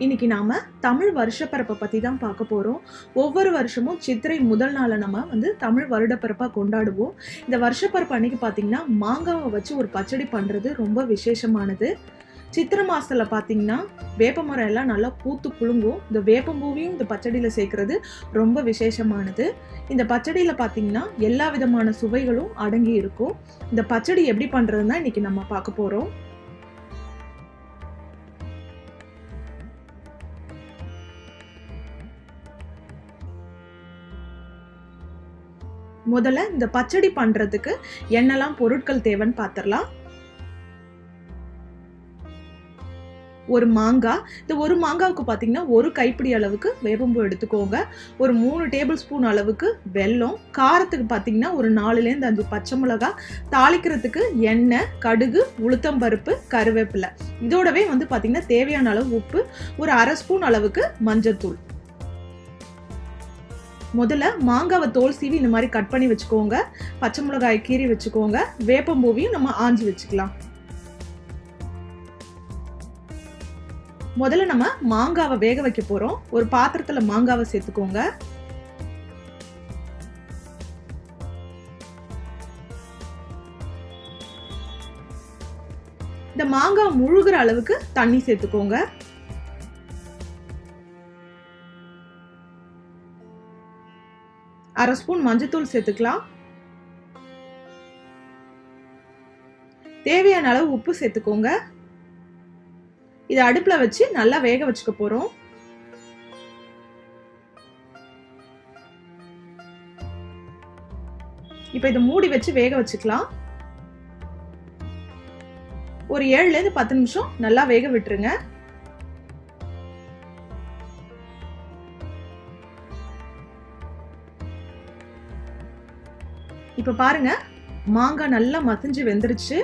இன்னைக்கு நாம தமிழ் வருஷப்பிறப்பை பத்தி தான் பார்க்க போறோம். ஒவ்வொரு வருஷமும் சித்திரை முதல் நாளை நம்ம தமிழ் வருடப்பிறப்பா கொண்டாடுவோம். இந்த வருஷப்பிறப்பு அன்னைக்கு பார்த்தீங்கன்னா மாங்காவை வச்சு ஒரு பச்சடி பண்றது ரொம்ப விசேஷமானது. சித்திரை மாசத்துல பார்த்தீங்கன்னா வேப்பமரம் எல்லாம் நல்லா பூத்து குலுங்கும். இந்த வேப்பம்பூவையும் இந்த பச்சடியில சேர்க்கறது ரொம்ப விசேஷமானது. இந்த பச்சடியில பார்த்தீங்கன்னா எல்லா விதமான சுவைகளும் அடங்கி இருக்கும். இந்த பச்சடி எப்படி பண்றதுன்னா இன்னைக்கு நம்ம பார்க்க போறோம். முதல்ல இந்த பச்சடி பண்றதுக்கு என்னெல்லாம் பொருட்கள் தேவைன்னு பார்த்துடலாம். ஒரு மாங்காய், இந்த ஒரு மாங்காவுக்கு பார்த்தீங்கன்னா ஒரு கைப்பிடி அளவுக்கு வேப்பம்பூ எடுத்துக்கோங்க. ஒரு 3 டேபிள் ஸ்பூன் அளவுக்கு வெல்லம், காரத்துக்கு பார்த்தீங்கன்னா ஒரு 4லேருந்து 5 பச்சை மிளகாய், தாளிக்கிறதுக்கு எண்ணெய், கடுகு, உளுத்தம்பருப்பு, கருவேப்பிலை. இதோடவே பார்த்தீங்கன்னா தேவையான அளவு உப்பு, ஒரு 1/2 ஸ்பூன் அளவுக்கு மஞ்சத்தூள். முதல்ல மாங்காவை தோல் சீவி இந்த மாதிரி கட் பண்ணி வச்சுக்கோங்க. பச்சை மிளகாயை கீறி வச்சுக்கோங்க. வேப்பம்பூவையும் நம்ம ஆஞ்சி வச்சுக்கலாம். முதல்ல நம்ம மாங்காவை வேக வைக்க போறோம். ஒரு பாத்திரத்துல மாங்காவை சேர்த்துக்கோங்க. இந்த மாங்காய் முழுகிற அளவுக்கு தண்ணி சேர்த்துக்கோங்க. அரை ஸ்பூன் மஞ்சத்தூள் சேர்த்துக்கலாம். தேவையான அளவு உப்பு சேர்த்துக்கோங்க. இதை அடுப்புல வச்சு நல்லா வேக வச்சுக்க போறோம். இப்ப இதை மூடி வச்சு வேக வச்சுக்கலாம். ஒரு 7லேருந்து 10 நிமிஷம் நல்லா வேக விட்டுருங்க. இப்ப பாருங்க, மாங்காய் நல்லா மசிஞ்சு வெந்துருச்சு.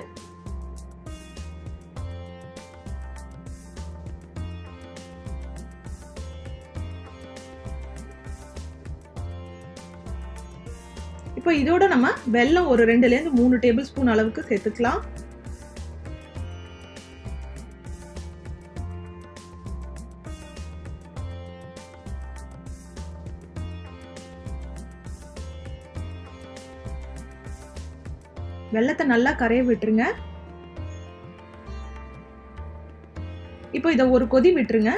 இப்போ இதோட நம்ம வெல்லம் ஒரு 2லேருந்து 3 டேபிள் ஸ்பூன் அளவுக்கு சேர்த்துக்கலாம். வெல்லத்தை நல்லா கரைய விட்டுருங்க. இப்போ இதை ஒரு கொதி விட்டுருங்க.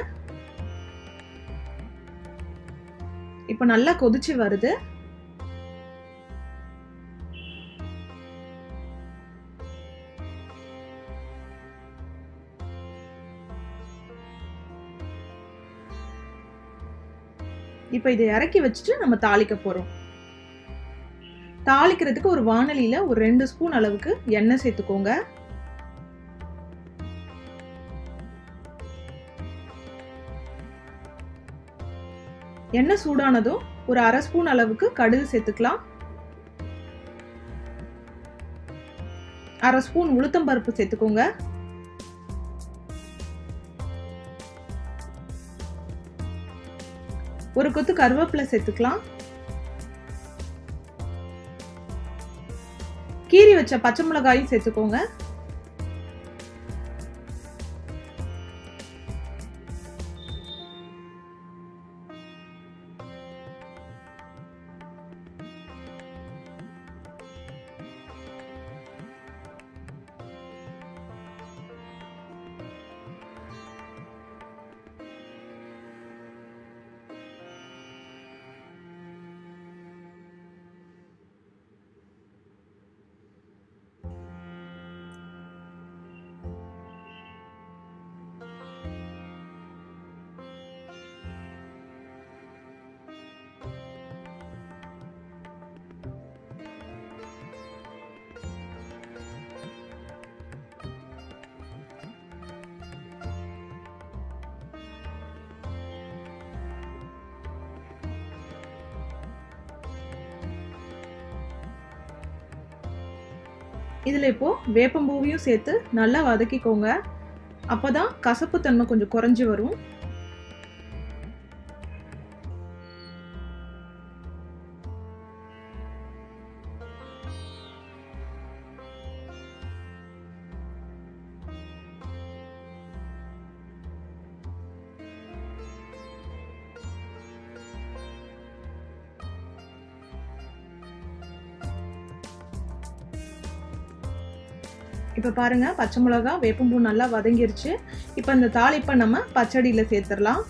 இப்போ நல்லா கொதிச்சு வருது. இப்போ இதை இறக்கி வச்சுட்டு நம்ம தாளிக்க போறோம். தாளிக்கிறதுக்கு ஒரு வாணலியில ஒரு 2 ஸ்பூன் அளவுக்கு எண்ணெய் சேர்த்துக்கோங்க. எண்ணெய் சூடானதும் ஒரு 1/2 ஸ்பூன் அளவுக்கு கடுகு சேர்த்துக்கலாம். 1/2 ஸ்பூன் உளுத்தம்பருப்பு சேர்த்துக்கோங்க. ஒரு கொத்து கருவேப்பிலை சேர்த்துக்கலாம். கீறி வச்ச பச்சை மிளகாயும் சேர்த்துக்கோங்க. இதுல இப்போ வேப்பம்பூவையும் சேர்த்து நல்லா வதக்கிக்கோங்க. அப்பதான் கசப்பு தன்மை கொஞ்சம் குறைஞ்சு வரும். இப்போ பாருங்க பச்சை மிளகா வேப்பம்பூ நல்லா வதங்கிருச்சு. இப்போ இந்த தாளிப்பை நம்ம பச்சடியில சேர்த்துடலாம்.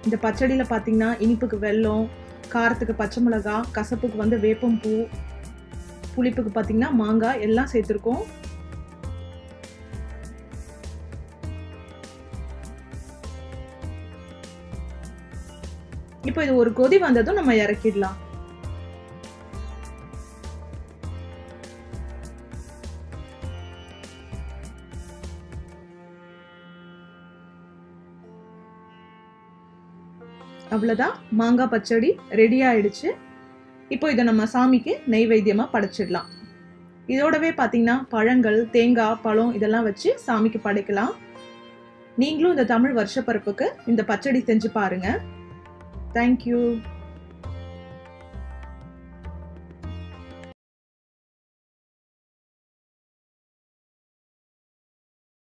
இந்த பச்சடியில பார்த்தீங்கன்னா இனிப்புக்கு வெல்லம், காரத்துக்கு பச்சை மிளகா, கசப்புக்கு வந்து வேப்பம்பூ, புளிப்புக்கு பார்த்தீங்கன்னா மாங்காய் எல்லாம் சேர்த்துருக்கோம். இப்போ இது ஒரு கொதி வந்ததும் நம்ம இறக்கிடலாம். அவ்வளவுதான், மாங்காய் பச்சடி ரெடி ஆயிடுச்சு. இப்போ இதை நம்ம சாமிக்கு நெய்வேத்தியமா படைச்சிடலாம். இதோடவே பார்த்தீங்கன்னா பழங்கள், தேங்காய், பழம் இதெல்லாம் வச்சு சாமிக்கு படைக்கலாம். நீங்களும் இந்த தமிழ் வருஷப்பிறப்புக்கு இந்த பச்சடி செஞ்சு பாருங்க. தேங்க்யூ.